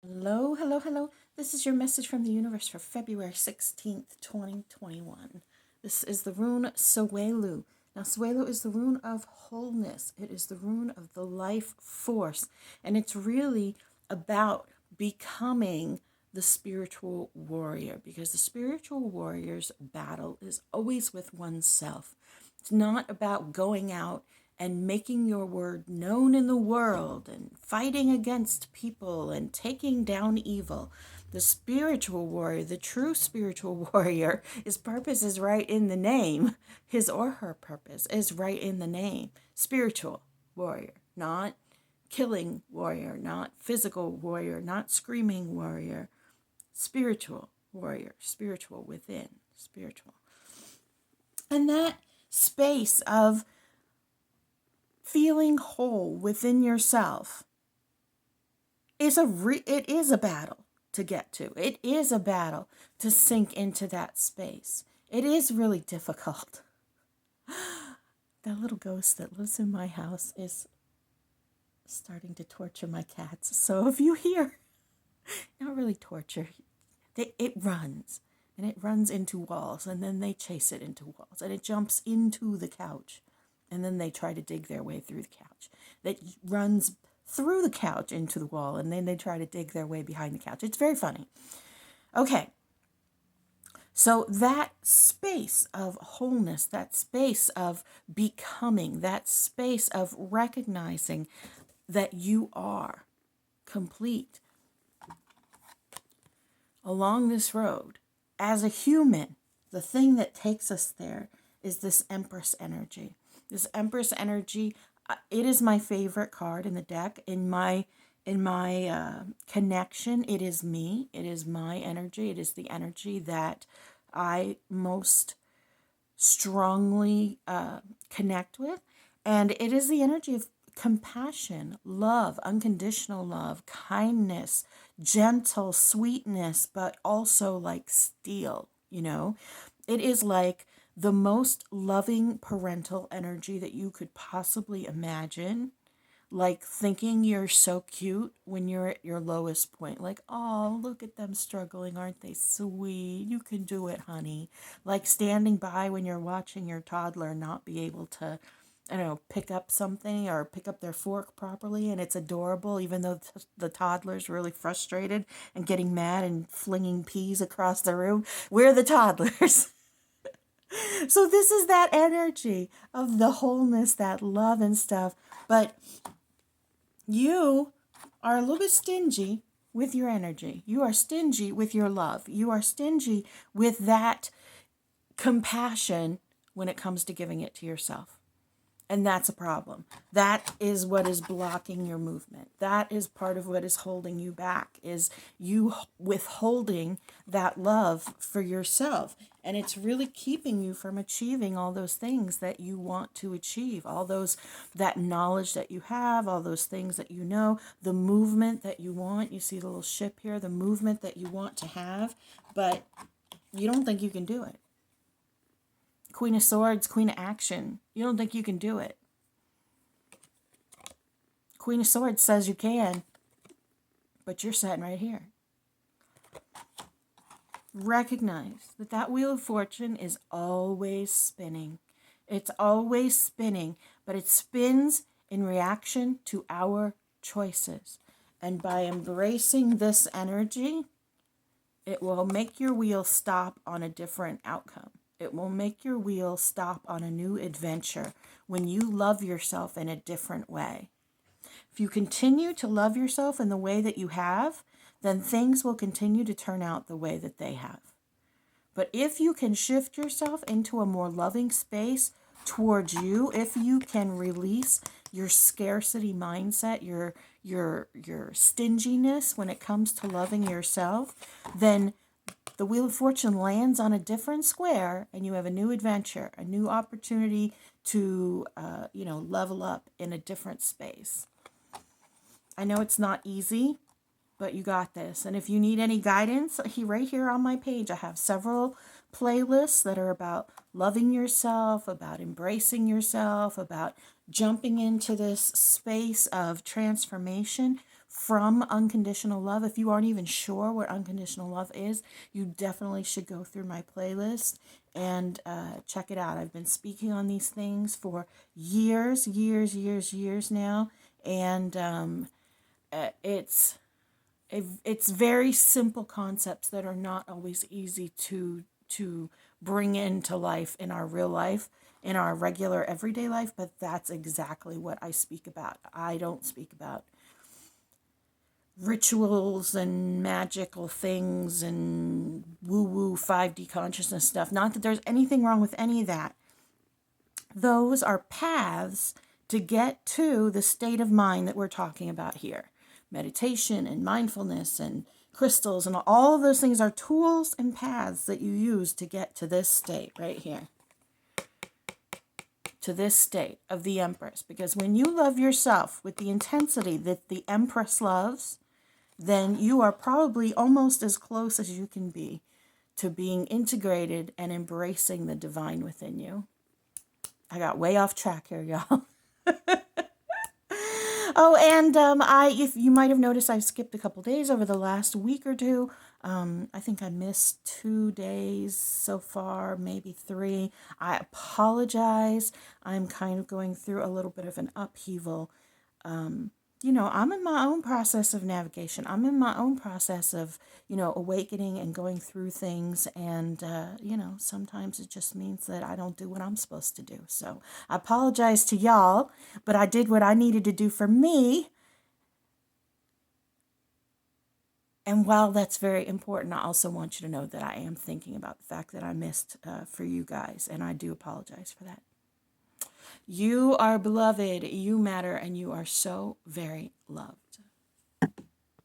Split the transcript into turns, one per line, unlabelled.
Hello, hello, hello. This is your message from the universe for February 16th, 2021. This is the rune Sewelu. Now, Sewelu is the rune of wholeness. It is the rune of the life force. And it's really about becoming the spiritual warrior, because the spiritual warrior's battle is always with oneself. It's not about going out and making your word known in the world and fighting against people and taking down evil. The spiritual warrior, the true spiritual warrior, his purpose is right in the name. His or her purpose is right in the name. Spiritual warrior, not killing warrior, not physical warrior, not screaming warrior. Spiritual warrior, spiritual within, spiritual. And that space of feeling whole within yourself it is a battle to get to. It is a battle to sink into that space. It is really difficult. That little ghost that lives in my house is starting to torture my cats. So if you hear, not really torture, it runs. And it runs into walls, and then they chase it into walls, and it jumps into the couch, and then they try to dig their way through the couch. That runs through the couch into the wall, and then they try to dig their way behind the couch. It's very funny. Okay. So that space of wholeness, that space of becoming, that space of recognizing that you are complete along this road as a human, the thing that takes us there is this Empress energy. This Empress energy, it is my favorite card in the deck. In my connection, it is me. It is my energy. It is the energy that I most strongly connect with. And it is the energy of compassion, love, unconditional love, kindness, gentle sweetness, but also like steel, you know? It is like the most loving parental energy that you could possibly imagine. Like thinking you're so cute when you're at your lowest point. Like, oh, look at them struggling. Aren't they sweet? You can do it, honey. Like standing by when you're watching your toddler not be able to, I don't know, pick up something or pick up their fork properly, and it's adorable, even though the toddler's really frustrated and getting mad and flinging peas across the room. We're the toddlers. So this is that energy of the wholeness, that love and stuff. But you are a little bit stingy with your energy. You are stingy with your love. You are stingy with that compassion when it comes to giving it to yourself. And that's a problem. That is what is blocking your movement. That is part of what is holding you back, is you withholding that love for yourself. And it's really keeping you from achieving all those things that you want to achieve, all those, that knowledge that you have, all those things that you know, the movement that you want. You see the little ship here, the movement that you want to have, but you don't think you can do it. Queen of Swords, Queen of Action. You don't think you can do it. Queen of Swords says you can, but you're sitting right here. Recognize that that Wheel of Fortune is always spinning. It's always spinning, but it spins in reaction to our choices. And by embracing this energy, it will make your wheel stop on a different outcome. It will make your wheel stop on a new adventure when you love yourself in a different way. If you continue to love yourself in the way that you have, then things will continue to turn out the way that they have. But if you can shift yourself into a more loving space towards you, if you can release your scarcity mindset, your stinginess when it comes to loving yourself, then the Wheel of Fortune lands on a different square, and you have a new adventure, a new opportunity to, level up in a different space. I know it's not easy, but you got this. And if you need any guidance, right here on my page, I have several playlists that are about loving yourself, about embracing yourself, about jumping into this space of transformation from Unconditional Love. If you aren't even sure what Unconditional Love is, you definitely should go through my playlist and check it out. I've been speaking on these things for years now, and it's it's very simple concepts that are not always easy to bring into life in our real life, in our regular everyday life, but that's exactly what I speak about. I don't speak about rituals and magical things and woo-woo 5D consciousness stuff. Not that there's anything wrong with any of that. Those are paths to get to the state of mind that we're talking about here. Meditation and mindfulness and crystals and all of those things are tools and paths that you use to get to this state right here. To this state of the Empress. Because when you love yourself with the intensity that the Empress loves, then you are probably almost as close as you can be to being integrated and embracing the divine within you. I got way off track here, y'all. Oh, and if you might have noticed, I've skipped a couple days over the last week or two. I think I missed 2 days so far, maybe 3. I apologize. I'm kind of going through a little bit of an upheaval. I'm in my own process of navigation. I'm in my own process of, awakening and going through things. And, sometimes it just means that I don't do what I'm supposed to do. So I apologize to y'all, but I did what I needed to do for me. And while that's very important, I also want you to know that I am thinking about the fact that I missed for you guys. And I do apologize for that. You are beloved, you matter, and you are so very loved.